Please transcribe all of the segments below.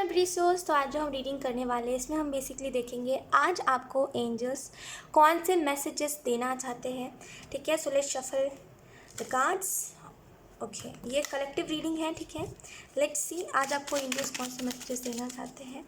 My ब्रीसोस। तो आज जो हम रीडिंग करने वाले हैं इसमें हम बेसिकली देखेंगे आज आपको एंजल्स कौन से मैसेजेस देना चाहते हैं। ठीक है, so let's shuffle the cards. Okay, ये कलेक्टिव रीडिंग है। ठीक है, लेट्स सी आज आपको एंजल्स कौन से मैसेजेस देना चाहते हैं।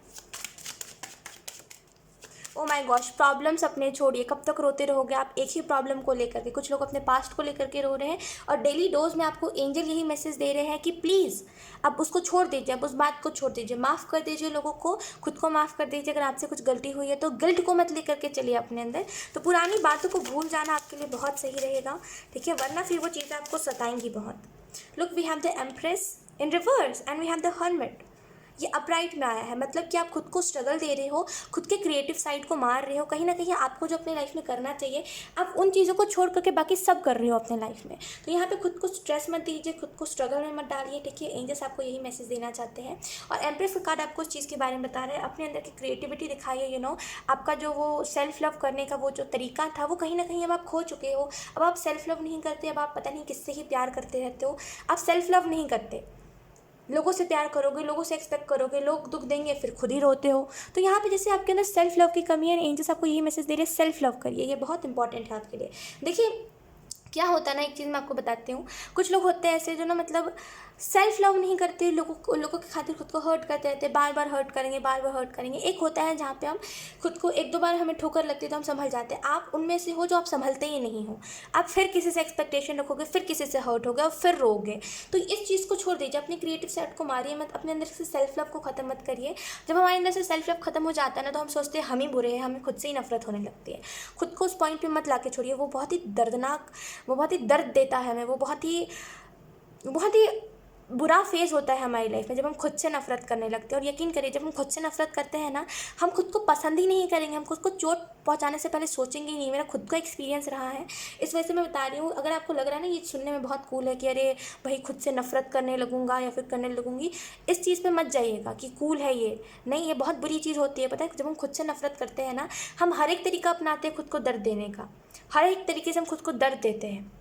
ओ माय गॉश, प्रॉब्लम्स अपने छोड़िए। कब तक रोते रहोगे आप एक ही प्रॉब्लम को लेकर के? कुछ लोग अपने पास्ट को लेकर के रो रहे हैं और डेली डोज में आपको एंजल यही मैसेज दे रहे हैं कि प्लीज़ अब उसको छोड़ दीजिए, अब उस बात को छोड़ दीजिए, माफ़ कर दीजिए लोगों को, खुद को माफ़ कर दीजिए। अगर आपसे कुछ गलती हुई है तो गिल्ट को मत लेकर के चलिए अपने अंदर। तो पुरानी बातों को भूल जाना आपके लिए बहुत सही रहेगा। ठीक है, वरना फिर वो चीज़ें आपको सताएंगी बहुत। Look, we have the empress in reverse and we have the hermit. ये अपराइट में आया है, मतलब कि आप खुद को स्ट्रगल दे रहे हो, खुद के क्रिएटिव साइड को मार रहे हो। कहीं ना कहीं आपको जो अपने लाइफ में करना चाहिए आप उन चीज़ों को छोड़ करके बाकी सब कर रहे हो अपने लाइफ में। तो यहाँ पे खुद को स्ट्रेस मत दीजिए, खुद को स्ट्रगल में मत डालिए। ठीक है, एंजल्स आपको यही मैसेज देना चाहते हैं। और एम्प्रेस का कार्ड आपको उस चीज़ के बारे में बता रहे हैं, अपने अंदर की क्रिएटिविटी दिखाइए। आपका जो वो सेल्फ लव करने का वो जो तरीका था वो कहीं ना कहीं अब आप खो चुके हो। अब आप सेल्फ लव नहीं करते, अब आप पता नहीं किससे ही प्यार करते रहते हो। आप सेल्फ लव नहीं करते, लोगों से प्यार करोगे, लोगों से एक्सपेक्ट करोगे, लोग दुख देंगे, फिर खुद ही रोते हो। तो यहाँ पे जैसे आपके अंदर सेल्फ लव की कमी है, एंजल्स आपको यही मैसेज दे रहे हैं, सेल्फ लव करिए। ये बहुत इंपॉर्टेंट है आपके लिए। देखिए क्या होता है ना, एक चीज़ मैं आपको बताती हूँ। कुछ लोग होते हैं ऐसे जो मतलब सेल्फ लव नहीं करते, लोगों के खातिर खुद को हर्ट करते रहते, बार बार हर्ट करेंगे, बार बार हर्ट करेंगे। एक होता है जहाँ पे हम खुद को एक दो बार हमें ठोकर लगती है तो हम संभल जाते हैं। आप उनमें से हो जो आप संभलते ही नहीं हो। आप फिर किसी से एक्सपेक्टेशन रखोगे, फिर किसी से हर्ट होगे और फिर रोगे। तो इस चीज़ को छोड़ दीजिए, अपनी क्रिएटिव साइड को मारिए मत, अपने अंदर से सेल्फ लव को ख़त्म मत करिए। जब हमारे अंदर से सेल्फ लव खत्म हो जाता है ना तो हम सोचते हैं हम ही बुरे हैं, हमें खुद से ही नफरत होने लगती है। खुद को उस पॉइंट पे मत ला के छोड़िए, वो बहुत ही दर्दनाक, वो बहुत ही दर्द देता है हमें, वो बहुत ही बुरा फेज़ होता है हमारी लाइफ में जब हम खुद से नफरत करने लगते हैं। और यकीन करिए जब हम खुद से नफरत करते हैं ना, हम खुद को पसंद ही नहीं करेंगे, हम खुद को चोट पहुंचाने से पहले सोचेंगे ही नहीं। मेरा खुद का एक्सपीरियंस रहा है, इस वजह से मैं बता रही हूँ। अगर आपको लग रहा है ना ये सुनने में बहुत कूल है कि अरे भाई खुद से नफरत करने लगूंगा या फिर करने लगूंगी, इस चीज़ पर मत जाइएगा कि कूल है ये। नहीं, ये बहुत बुरी चीज़ होती है। पता है, जब हम खुद से नफरत करते हैं ना, हम हर एक तरीका अपनाते हैं खुद को दर्द देने का, हर एक तरीके से हम खुद को दर्द देते हैं।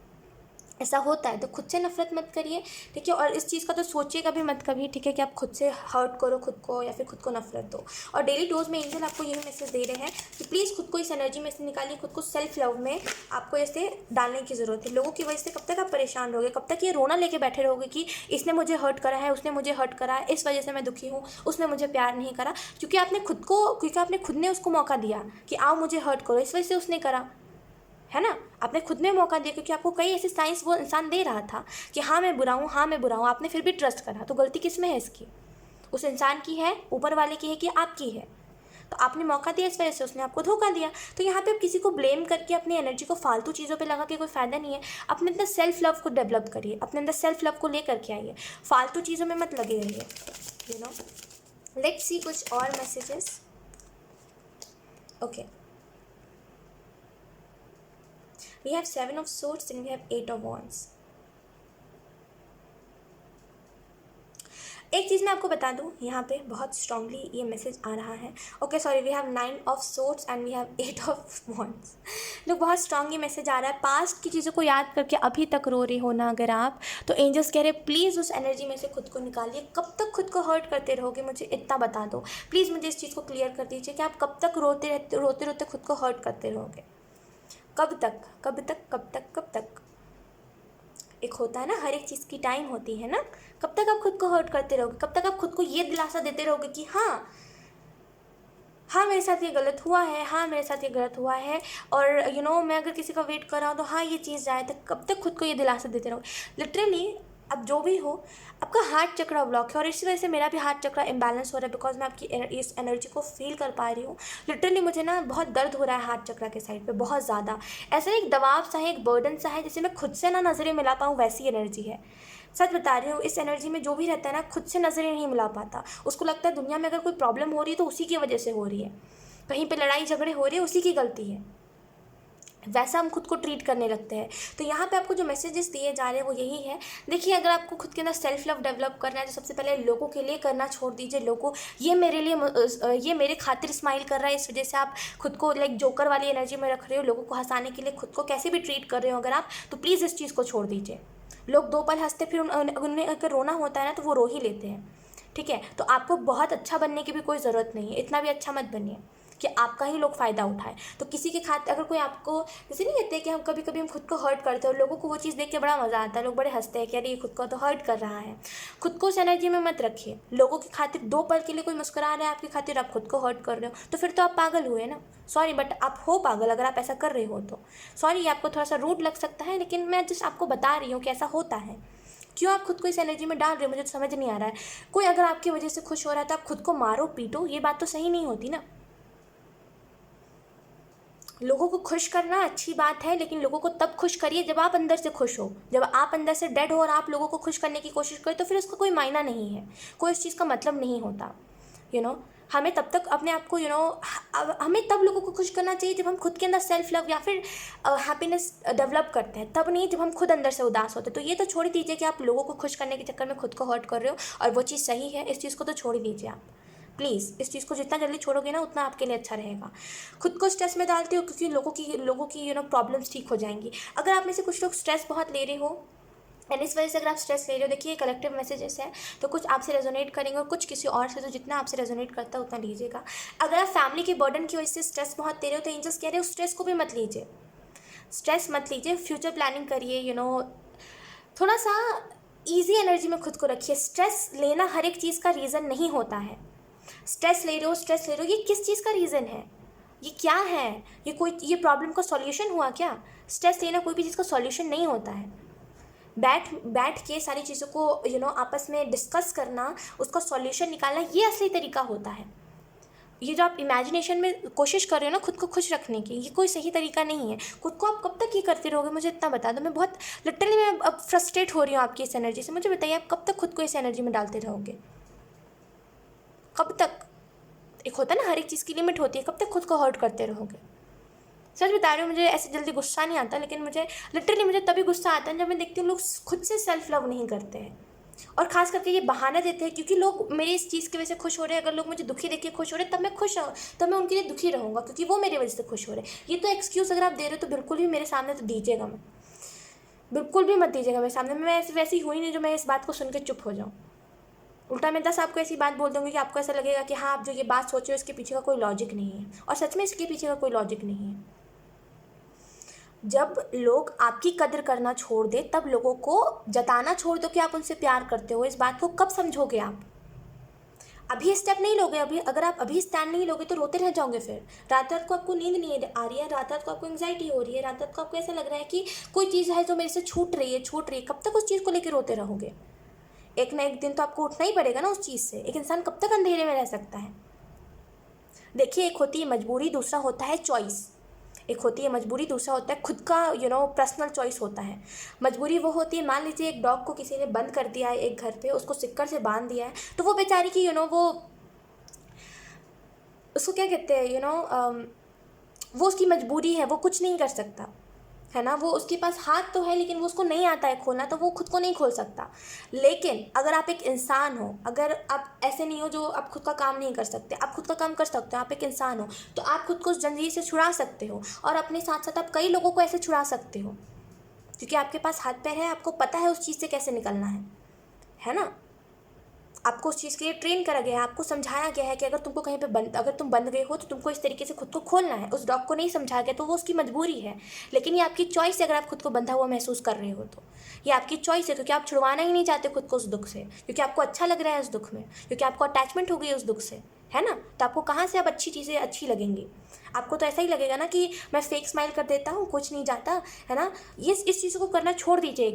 ऐसा होता है, तो खुद से नफरत मत करिए। ठीक है, और इस चीज़ का तो सोचिएगा भी मत कभी। ठीक है, कि आप खुद से हर्ट करो खुद को या फिर खुद को नफरत दो। और डेली डोज में एंजल आपको यही मैसेज दे रहे हैं कि प्लीज़ खुद को इस एनर्जी में से निकालिए, खुद को सेल्फ लव में आपको ऐसे डालने की ज़रूरत है। लोगों की वजह से कब तक आप परेशान रहोगे, कब तक ये रोना लेके बैठे रहोगे कि इसने मुझे हर्ट करा है, उसने मुझे हर्ट करा है, इस वजह से मैं दुखी हूँ, उसने मुझे प्यार नहीं करा। क्योंकि आपने खुद ने उसको मौका दिया कि आओ मुझे हर्ट करो, इस वजह से उसने करा, है ना। आपने खुद में मौका दिया क्योंकि आपको कई ऐसे साइंस वो इंसान दे रहा था कि हाँ मैं बुरा हूँ, हाँ मैं बुरा हूँ, आपने फिर भी ट्रस्ट करा। तो गलती किस में है इसकी? उस इंसान की है, ऊपर वाले की है कि आपकी है? तो आपने मौका दिया, इस वजह से उसने आपको धोखा दिया। तो यहाँ पे आप किसी को ब्लेम करके अपनी एनर्जी को फालतू चीज़ों पे लगा के कोई फ़ायदा नहीं है। अपने अंदर सेल्फ लव को डेवलप करिए, अपने अंदर सेल्फ लव को लेकर के आइए, फालतू चीज़ों में मत लगे रहिए। लेट्स सी कुछ और messages. Okay, we have 7 of swords and we have 8 of wands। एक चीज़ मैं आपको बता दूं, यहाँ पे बहुत स्ट्रांगली ये मैसेज आ रहा है। Okay sorry, we have 9 of swords and we have 8 of wands. लोग बहुत स्ट्रांग ये मैसेज आ रहा है। पास्ट की चीज़ों को याद करके अभी तक रो रहे हो ना अगर आप, तो एंजल्स कह रहे हैं प्लीज़ उस एनर्जी में से खुद को निकालिए। कब तक खुद को हर्ट करते रहोगे, मुझे इतना बता दो प्लीज़, मुझे इस चीज़ को क्लियर कर दीजिए कि आप कब तक रोते रोते खुद को हर्ट करते रहोगे। कब तक, कब तक, कब तक, कब तक? एक होता है ना, हर एक चीज़ की टाइम होती है ना। कब तक आप खुद को हर्ट करते रहोगे, कब तक आप खुद को ये दिलासा देते रहोगे कि हाँ हाँ मेरे साथ ये गलत हुआ है, हाँ मेरे साथ ये गलत हुआ है, और मैं अगर किसी का वेट कर रहा हूँ तो हाँ ये चीज़ जाए तक। कब तक खुद को ये दिलासा देते रहोगे? लिटरली अब जो भी हो, आपका हार्ट चक्रा ब्लॉक है और इसी वजह से मेरा भी हार्ट चक्रा इम्बैलेंस हो रहा है, बिकॉज मैं आपकी इस एनर्जी को फील कर पा रही हूँ। लिटरली मुझे ना बहुत दर्द हो रहा है हार्ट चक्रा के साइड पे, बहुत ज़्यादा। ऐसा एक दबाव सा है, एक बर्डन सा है, जैसे मैं खुद से ना नज़रें मिला पाऊँ, वैसी एनर्जी है। सच बता रही हूँ, इस एनर्जी में जो भी रहता है ना, खुद से नज़रें नहीं मिला पाता। उसको लगता है दुनिया में अगर कोई प्रॉब्लम हो रही है तो उसी की वजह से हो रही है, कहीं पे लड़ाई झगड़े हो रहे हैं उसी की गलती है, वैसा हम खुद को ट्रीट करने लगते हैं। तो यहाँ पे आपको जो मैसेजेस दिए जा रहे हैं वो यही है। देखिए, अगर आपको खुद के अंदर सेल्फ लव डेवलप करना है तो सबसे पहले लोगों के लिए करना छोड़ दीजिए। लोगों ये मेरे खातिर स्माइल कर रहा है, इस वजह से आप खुद को लाइक जोकर वाली एनर्जी में रख रहे हो। लोगों को हंसाने के लिए खुद को कैसे भी ट्रीट कर रहे हो अगर आप, तो प्लीज़ इस चीज़ को छोड़ दीजिए। लोग 2 पल हंसते, फिर उन्हें अगर रोना होता है ना तो वो रो ही लेते हैं। ठीक है। तो आपको बहुत अच्छा बनने की भी कोई ज़रूरत नहीं है, इतना भी अच्छा मत बनिए कि आपका ही लोग फ़ायदा उठाए। तो किसी के खाते अगर कोई आपको, जैसे नहीं कहते कि हम कभी कभी हम खुद को हर्ट करते हैं और लोगों को वो चीज़ देख के बड़ा मज़ा आता है, लोग बड़े हंसते हैं कि अरे ये खुद को तो हर्ट कर रहा है। खुद को उस एनर्जी में मत रखिए। लोगों की खातिर 2 पल के लिए कोई मुस्कुरा रहा है आपकी खातिर, आप खुद को हर्ट कर रहे हो, तो फिर तो आप पागल हुए ना। सॉरी बट आप हो पागल अगर आप ऐसा कर रहे हो तो। सॉरी, आपको थोड़ा सा रूड लग सकता है, लेकिन मैं जस्ट आपको बता रही हूँ कि ऐसा होता है। क्यों आप खुद को इस एनर्जी में डाल रहे हो, मुझे तो समझ नहीं आ रहा है। कोई अगर आपकी वजह से खुश हो रहा है तो आप खुद को मारो पीटो, ये बात तो सही नहीं होती ना। लोगों को खुश करना अच्छी बात है, लेकिन लोगों को तब खुश करिए जब आप अंदर से खुश हो। जब आप अंदर से डेड हो और आप लोगों को खुश करने की कोशिश करें तो फिर उसका कोई मायना नहीं है, कोई उस चीज़ का मतलब नहीं होता। हमें तब तक अपने आप को हमें तब लोगों को खुश करना चाहिए जब हम खुद के अंदर सेल्फ लव या फिर हैप्पीनेस डेवलप करते हैं, तब नहीं जब हम खुद अंदर से उदास होते हैं। तो ये तो छोड़ दीजिए कि आप लोगों को खुश करने के चक्कर में खुद को हर्ट कर रहे हो, और वो चीज़ सही है, इस चीज़ को तो छोड़ ही दीजिए आप प्लीज़। इस चीज़ को जितना जल्दी छोड़ोगे ना उतना आपके लिए अच्छा रहेगा। खुद को स्ट्रेस में डालते हो क्योंकि लोगों की प्रॉब्लम्स ठीक हो जाएंगी। अगर आप में से कुछ लोग स्ट्रेस बहुत ले रहे हो एंड इस वजह से अगर आप स्ट्रेस ले रहे हो, देखिए कलेक्टिव मैसेजेस है, तो कुछ आपसे रेजोनेट करेंगे और कुछ किसी और से, तो जितना आपसे रेजोनेट करता है उतना लीजिएगा। अगर आप फैमिली के बर्डन की वजह से स्ट्रेस बहुत ले रहे हो तो एंजल्स कह रहे हो स्ट्रेस को भी मत लीजिए, स्ट्रेस मत लीजिए, फ्यूचर प्लानिंग करिए। थोड़ा सा ईजी एनर्जी में खुद को रखिए। स्ट्रेस लेना हर एक चीज़ का रीज़न नहीं होता है। स्ट्रेस ले रहे हो, ये किस चीज़ का रीज़न है, ये क्या है, ये प्रॉब्लम का सॉल्यूशन हुआ क्या? स्ट्रेस लेना कोई भी चीज़ का सॉल्यूशन नहीं होता है। बैठ के सारी चीज़ों को आपस में डिस्कस करना, उसका सॉल्यूशन निकालना, ये असली तरीका होता है। ये जो आप इमेजिनेशन में कोशिश कर रहे हो ना खुद को खुश रखने की, ये कोई सही तरीका नहीं है। खुद को आप कब तक ये करते रहोगे, मुझे इतना बता दो। मैं बहुत लिटरली मैं अब फ्रस्ट्रेट हो रही हूँ आपकी इस एनर्जी से। मुझे बताइए आप कब तक खुद को इस एनर्जी में डालते रहोगे, कब तक? एक होता है ना, हर एक चीज़ की लिमिट होती है, कब तक खुद को हर्ट करते रहोगे? सच बता रही हूँ, मुझे ऐसे जल्दी गुस्सा नहीं आता, लेकिन मुझे तभी गुस्सा आता है जब मैं देखती हूँ लोग खुद से सेल्फ लव नहीं करते हैं, और खास करके ये बहाना देते हैं क्योंकि लोग मेरी इस चीज़ की वजह से खुश हो रहे हैं। अगर लोग मुझे दुखी देख के खुश हो रहे हैं तब मैं खुश हूँ, तब मैं उनके लिए दुखी रहूँगा क्योंकि वो मेरी वजह से खुश हो रहे हैं। ये तो एक्सक्यूज़ अगर आप दे रहे हो तो बिल्कुल भी मेरे सामने तो दीजिएगा मत, बिल्कुल भी मत दीजिएगा मेरे सामने। मैं वैसी हुई नहीं जो मैं इस बात को सुन के चुप हो जाऊँ। उल्टा मैं 10 आपको ऐसी बात बोल दूँगी कि आपको ऐसा लगेगा कि हाँ, आप जो ये बात सोचे हो इसके पीछे का कोई लॉजिक नहीं है, और सच में इसके पीछे का कोई लॉजिक नहीं है। जब लोग आपकी कदर करना छोड़ दे तब लोगों को जताना छोड़ दो कि आप उनसे प्यार करते हो। इस बात को कब समझोगे आप? अभी स्टेप नहीं लोगे, अगर आप अभी स्टैंड नहीं लोगे तो रोते रह जाओगे। फिर रात रात को आपको नींद नहीं आ रही है, रात रात को आपको एंग्जाइटी हो रही है, रात रात को आपको ऐसा लग रहा है कि कोई चीज़ है जो मेरे से छूट रही है। कब तक उस चीज़ को लेकर रोते रहोगे? एक ना एक दिन तो आपको उठना ही पड़ेगा ना उस चीज़ से। एक इंसान कब तक अंधेरे में रह सकता है? देखिए, एक होती है मजबूरी, दूसरा होता है चॉइस। एक होती है मजबूरी, दूसरा होता है खुद का पर्सनल चॉइस होता है। मजबूरी वो होती है, मान लीजिए एक डॉग को किसी ने बंद कर दिया है एक घर पे, उसको सिक्कर से बांध दिया है, तो वो बेचारी की वो उसको क्या कहते हैं वो उसकी मजबूरी है, वो कुछ नहीं कर सकता है ना। वो उसके पास हाथ तो है लेकिन वो उसको नहीं आता है खोलना, तो वो खुद को नहीं खोल सकता। लेकिन अगर आप एक इंसान हो, अगर आप ऐसे नहीं हो जो आप खुद का काम नहीं कर सकते, आप खुद का काम कर सकते हो, आप एक इंसान हो, तो आप खुद को उस जंजीर से छुड़ा सकते हो, और अपने साथ साथ आप कई लोगों को ऐसे छुड़ा सकते हो क्योंकि आपके पास हाथ पैर है, आपको पता है उस चीज़ से कैसे निकलना है ना। आपको उस चीज़ के लिए ट्रेन करा गया है, आपको समझाया गया है कि अगर तुमको कहीं पे अगर तुम बंद गए हो तो तुमको इस तरीके से खुद को खोलना है। उस डॉग को नहीं समझाया गया तो वो उसकी मजबूरी है, लेकिन ये आपकी चॉइस है। अगर आप खुद को बंधा हुआ महसूस कर रहे हो तो ये आपकी चॉइस है, क्योंकि आप छुड़वाना ही नहीं चाहते खुद को उस दुख से, क्योंकि आपको अच्छा लग रहा है उस दुख में, क्योंकि आपको अटैचमेंट हो गई है उस दुख से, है ना। तो आपको कहाँ से अब अच्छी चीज़ें अच्छी लगेंगी? आपको तो ऐसा ही लगेगा ना कि मैं फेक स्माइल कर देता हूँ, कुछ नहीं जाता, है ना। इस चीज़ को करना छोड़ दीजिए,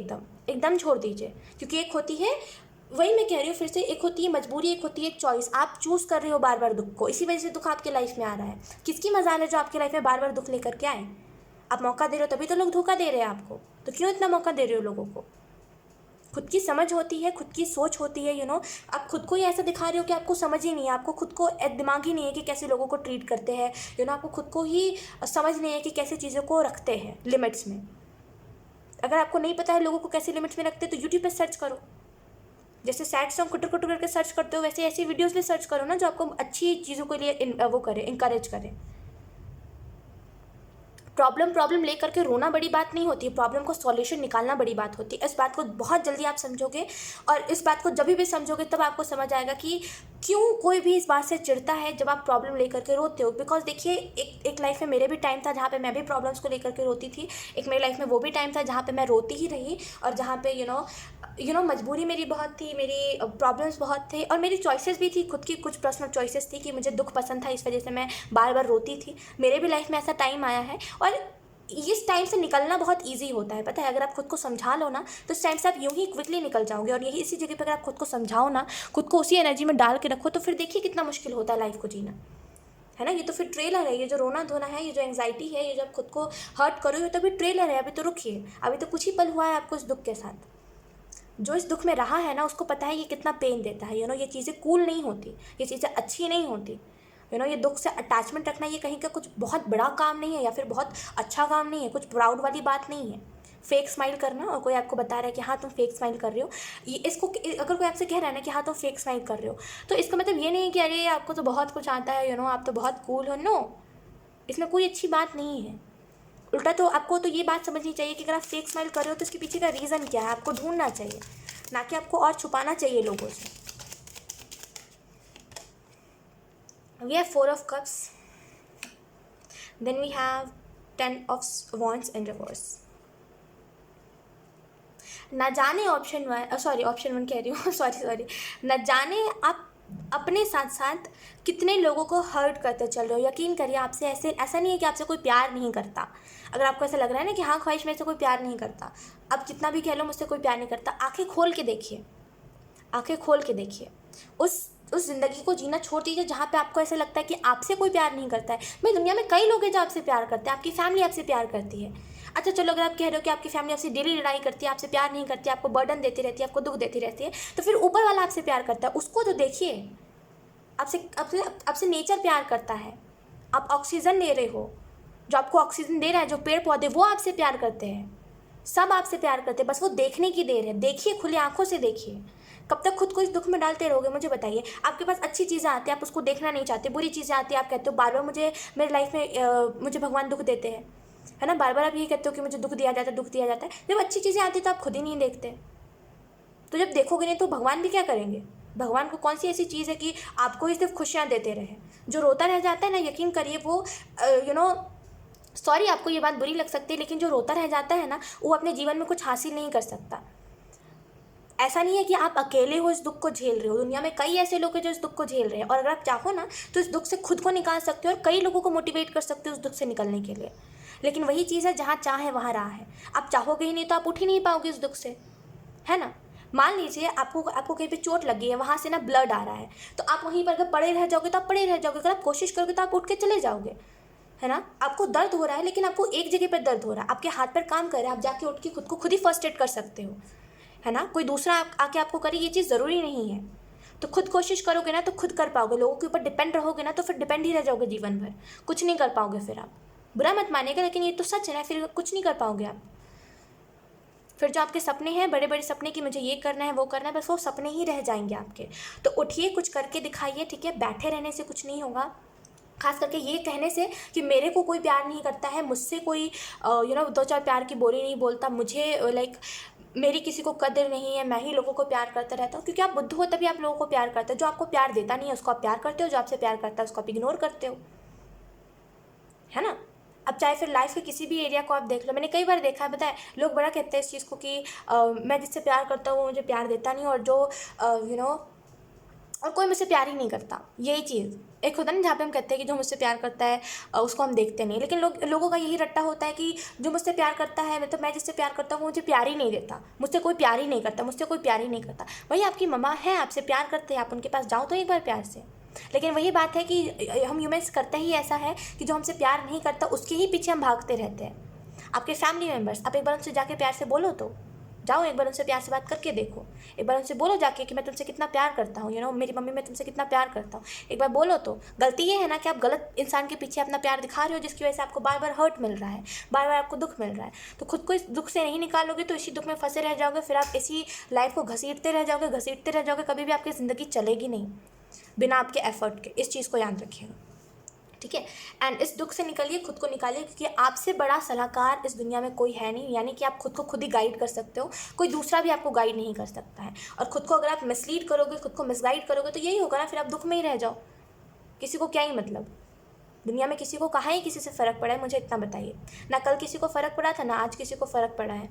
एकदम छोड़ दीजिए। क्योंकि एक होती है, वही मैं कह रही हूँ फिर से, एक होती है मजबूरी, एक होती है चॉइस। आप चूज़ कर रहे हो बार बार दुख को, इसी वजह से दुख आपके लाइफ में आ रहा है। किसकी मजाल है जो आपकी लाइफ में बार बार दुख लेकर के आए? आप मौका दे रहे हो तभी तो लोग धोखा दे रहे हैं आपको, तो क्यों इतना मौका दे रहे हो लोगों को? खुद की समझ होती है, खुद की सोच होती है, आप खुद को ही ऐसा दिखा रहे हो कि आपको समझ ही नहीं है, आपको खुद को दिमाग ही नहीं है कि कैसे लोगों को ट्रीट करते हैं, आपको खुद को ही समझ नहीं है कि कैसे चीज़ों को रखते हैं लिमिट्स में। अगर आपको नहीं पता है लोगों को कैसे लिमिट्स में रखते हैं तो यूट्यूब पर सर्च करो। जैसे सैड सॉन्ग कुटर कुटर करके सर्च करते हो, वैसे ऐसी वीडियोस भी सर्च करो ना जो आपको अच्छी चीज़ों के लिए वो करे, इंकरेज करे। प्रॉब्लम लेकर के रोना बड़ी बात नहीं होती है, प्रॉब्लम को सॉल्यूशन निकालना बड़ी बात होती है। इस बात को बहुत जल्दी आप समझोगे, और इस बात को जब भी समझोगे तब आपको समझ आएगा कि क्यों कोई भी इस बात से चिढ़ता है जब आप प्रॉब्लम लेकर के रोते हो। बिकॉज देखिए, एक लाइफ में मेरे भी टाइम था जहाँ पे मैं भी प्रॉब्लम्स को लेकर के रोती थी। एक मेरी लाइफ में वो भी टाइम था जहाँ पे मैं रोती ही रही, और जहाँ पे मजबूरी मेरी बहुत थी, मेरी प्रॉब्लम्स बहुत थे, और मेरी चॉइसेस भी थी, खुद की कुछ पर्सनल चॉइसेस थी कि मुझे दुख पसंद था, इस वजह से मैं बार बार रोती थी। मेरे भी लाइफ में ऐसा टाइम आया है, और इस टाइम से निकलना बहुत ईजी होता है, पता है। अगर आप खुद को समझा लो ना तो इस टाइम से आप यूं ही क्विकली निकल जाओगे। और यही इसी जगह पर अगर आप खुद को समझाओ ना, खुद को उसी एनर्जी में डाल के रखो, तो फिर देखिए कितना मुश्किल होता है लाइफ को जीना, है ना। ये तो फिर ट्रेलर है, ये जो रोना धोना है, ये जो एंग्जाइटी है, ये जब खुद को हर्ट करो, ये तो अभी ट्रेलर है। अभी तो रुकिए, अभी तो कुछ ही पल हुआ है आपको इस दुख के साथ। जो इस दुख में रहा है ना, उसको पता है ये कितना पेन देता है। ये चीज़ें कूल नहीं होती, ये चीज़ें अच्छी नहीं होती। ये दुख से अटैचमेंट रखना ये कहीं का कुछ बहुत बड़ा काम नहीं है, या फिर बहुत अच्छा काम नहीं है, कुछ प्राउड वाली बात नहीं है। फेक स्माइल करना, और कोई आपको बता रहा है कि हाँ तुम फेक स्माइल कर रहे हो, ये इसको अगर कोई आपसे कह रहा है ना कि हाँ तुम फेक स्माइल कर रहे हो, तो इसका मतलब ये नहीं है कि अरे आपको तो बहुत कुछ आता है, आप तो बहुत कूल हो। नो, इसमें कोई अच्छी बात नहीं है। उल्टा तो आपको तो ये बात समझनी चाहिए कि अगर आप फेक स्माइल कर रहे हो तो इसके पीछे का रीज़न क्या है, आपको ढूंढना चाहिए, ना कि आपको और छुपाना चाहिए लोगों से। We have 4 of Cups, then we have 10 of Wands in reverse. ना जाने ऑप्शन 1 कह रही हूँ सॉरी ना जाने आप अपने साथ साथ कितने लोगों को हर्ट करते चल रहे हो। यकीन करिए, आपसे ऐसा नहीं है कि आपसे कोई प्यार नहीं करता। अगर आपको ऐसा लग रहा है ना कि हाँ ख्वाहिश में से कोई प्यार नहीं करता, आप जितना भी कह लो मुझसे कोई प्यार नहीं करता, आंखें खोल के देखिए, आंखें खोल के देखिए। उस ज़िंदगी को जीना छोड़ दीजिए जहाँ पे आपको ऐसा लगता है कि आपसे कोई प्यार नहीं करता है। भाई दुनिया में कई लोग हैं जो आपसे प्यार करते हैं, आपकी फैमिली आपसे प्यार करती है। अच्छा चलो, अगर आप कह रहे हो कि आपकी फैमिली आपसे डेली लड़ाई करती है, आपसे प्यार नहीं करती, आपको बर्डन देती रहती है, आपको दुख देती रहती है, तो फिर ऊपर वाला आपसे प्यार करता है, उसको तो देखिए। आपसे नेचर प्यार करता है, आप ऑक्सीजन ले रहे हो, जो आपको ऑक्सीजन दे रहा है, जो पेड़ पौधे, वो आपसे प्यार करते हैं, सब आपसे प्यार करते हैं। बस वो देखने की देर है। देखिए, खुली आंखों से देखिए। कब तक खुद को इस दुख में डालते रहोगे, मुझे बताइए। आपके पास अच्छी चीज़ें आती हैं, आप उसको देखना नहीं चाहते, बुरी चीज़ें आती हैं, आप कहते हो बार बार मुझे मेरी लाइफ में मुझे भगवान दुख देते हैं, है ना। बार बार आप यही कहते हो कि मुझे दुख दिया जाता है। जब अच्छी चीज़ें आती हैं तो आप खुद ही नहीं देखते, तो जब देखोगे नहीं तो भगवान भी क्या करेंगे। भगवान को कौन सी ऐसी चीज़ है कि आपको ही सिर्फ खुशियाँ देते रहे। जो रोता रह जाता है ना, यकीन करिए वो सॉरी आपको ये बात बुरी लग सकती है, लेकिन जो रोता रह जाता है ना, वो अपने जीवन में कुछ हासिल नहीं कर सकता। ऐसा नहीं है कि आप अकेले हो इस दुख को झेल रहे हो, दुनिया में कई ऐसे लोग हैं जो इस दुख को झेल रहे हैं। और अगर आप चाहो ना तो इस दुख से खुद को निकाल सकते हो, और कई लोगों को मोटिवेट कर सकते हो उस दुख से निकलने के लिए। लेकिन वही चीज़ है, जहाँ चाह है वहाँ राह है। आप चाहोगे ही नहीं तो आप उठ ही नहीं पाओगे इस दुख से, है ना। मान लीजिए आपको कहीं पे चोट लगी है, वहाँ से ना ब्लड आ रहा है, तो आप वहीं पर अगर पड़े रह जाओगे तो आप पड़े रह जाओगे। अगर आप कोशिश करोगे तो आप उठ के चले जाओगे, है ना। आपको दर्द हो रहा है, लेकिन आपको एक जगह पर दर्द हो रहा है, आपके हाथ पर काम कर रहा है, आप जाके उठ के खुद को खुद ही फर्स्ट एड कर सकते हो, है ना। कोई दूसरा आके आपको करे, ये चीज़ ज़रूरी नहीं है। तो खुद कोशिश करोगे ना तो खुद कर पाओगे। लोगों के ऊपर डिपेंड रहोगे ना तो फिर डिपेंड ही रह जाओगे जीवन भर, कुछ नहीं कर पाओगे। फिर आप बुरा मत मानेगा, लेकिन ये तो सच है ना, फिर कुछ नहीं कर पाओगे आप। फिर जो आपके सपने हैं, बड़े बड़े सपने कि मुझे ये करना है वो करना है, बस वो सपने ही रह जाएंगे आपके। तो उठिए, कुछ करके दिखाइए, ठीक है। बैठे रहने से कुछ नहीं होगा, खास करके ये कहने से कि मेरे को कोई प्यार नहीं करता है, मुझसे कोई 2-4 प्यार की बोली नहीं बोलता, मुझे लाइक मेरी किसी को कदर नहीं है, मैं ही लोगों को प्यार करता रहता हूँ। क्योंकि आप बुद्ध हो तभी आप लोगों को प्यार करते हो। जो आपको प्यार देता नहीं है उसको आप प्यार करते हो, जो आपसे प्यार करता है उसको आप इग्नोर करते हो, है ना। अब चाहे फिर लाइफ के किसी भी एरिया को आप देख लो, मैंने कई बार देखा है, बताए लोग बड़ा कहते हैं इस चीज़ को कि मैं जिससे प्यार करता हूँ वो मुझे प्यार देता नहीं, और जो और कोई मुझसे प्यार ही नहीं करता। यही चीज़ एक होता है ना, जहाँ पे हम कहते हैं कि जो मुझसे प्यार करता है उसको हम देखते नहीं। लेकिन लोगों का यही रट्टा होता है कि जो मुझसे प्यार करता है, मतलब मैं जिससे प्यार करता हूँ वो मुझे प्यार ही नहीं देता, मुझसे कोई प्यार ही नहीं करता, मुझसे कोई प्यार ही नहीं करता। वही आपकी मम्मा है, आपसे प्यार करते हैं, आप उनके पास जाओ तो एक बार प्यार से। लेकिन वही बात है कि हम ह्यूमन्स करते ही ऐसा है कि जो हमसे प्यार नहीं करता उसके ही पीछे हम भागते रहते हैं। आपके फैमिली मेम्बर्स, आप एक बार उनसे जाके प्यार से बोलो, तो जाओ एक बार उनसे प्यार से बात करके देखो। एक बार उनसे बोलो जाके कि मैं तुमसे कितना प्यार करता हूँ, मेरी मम्मी मैं तुमसे कितना प्यार करता हूँ। एक बार बोलो तो। गलती ये है ना कि आप गलत इंसान के पीछे अपना प्यार दिखा रहे हो, जिसकी वजह से आपको बार बार हर्ट मिल रहा है, बार बार आपको दुख मिल रहा है। तो खुद को इस दुख से नहीं निकालोगे तो इसी दुख में फंसे रह जाओगे, फिर आप इसी लाइफ को घसीटते रह जाओगे, कभी भी आपकी ज़िंदगी चलेगी नहीं बिना आपके एफर्ट के। इस चीज़ को याद रखिएगा, ठीक है। एंड इस दुख से निकलिए, खुद को निकालिए, क्योंकि आपसे बड़ा सलाहकार इस दुनिया में कोई है नहीं। यानी कि आप खुद को खुद ही गाइड कर सकते हो, कोई दूसरा भी आपको गाइड नहीं कर सकता है। और खुद को अगर आप मिसलीड करोगे, खुद को मिसगाइड करोगे, तो यही होगा ना, फिर आप दुख में ही रह जाओ। किसी को क्या ही मतलब, दुनिया में किसी को कहाँ ही किसी से फ़र्क पड़ा है, मुझे इतना बताइए। ना कल किसी को फ़र्क पड़ा था, ना आज किसी को फ़र्क पड़ा है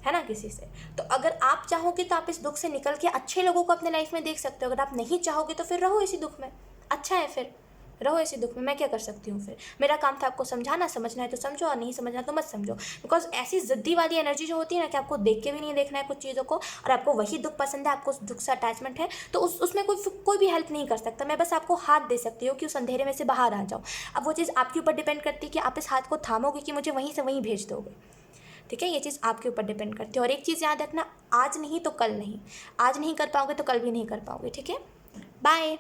ना किसी से। तो अगर आप चाहोगे तो आप इस दुख से निकल के अच्छे लोगों को अपने लाइफ में देख सकते हो। अगर आप नहीं चाहोगे तो फिर रहो इसी दुख में, अच्छा है, फिर रहो इसी दुख में। मैं क्या कर सकती हूँ फिर, मेरा काम था आपको समझाना, समझना है तो समझो और नहीं समझना तो मत समझो। बिकॉज ऐसी ज़िद्दी वाली एनर्जी जो होती है ना, कि आपको देख के भी नहीं देखना है कुछ चीज़ों को, और आपको वही दुख पसंद है, आपको उस दुख से अटैचमेंट है, तो उसमें कोई भी हेल्प नहीं कर सकता। मैं बस आपको हाथ दे सकती हूँ कि उस अंधेरे में से बाहर आ जाओ। अब वो चीज़ आपके ऊपर डिपेंड करती है कि आप इस हाथ को थामोगे कि मुझे वहीं से वहीं भेज दोगे। ठीक है, ये चीज़ आपके ऊपर डिपेंड करती है। और एक चीज़ याद रखना, आज नहीं तो कल नहीं, आज नहीं कर पाओगे तो कल भी नहीं कर पाओगे। ठीक है, बाय।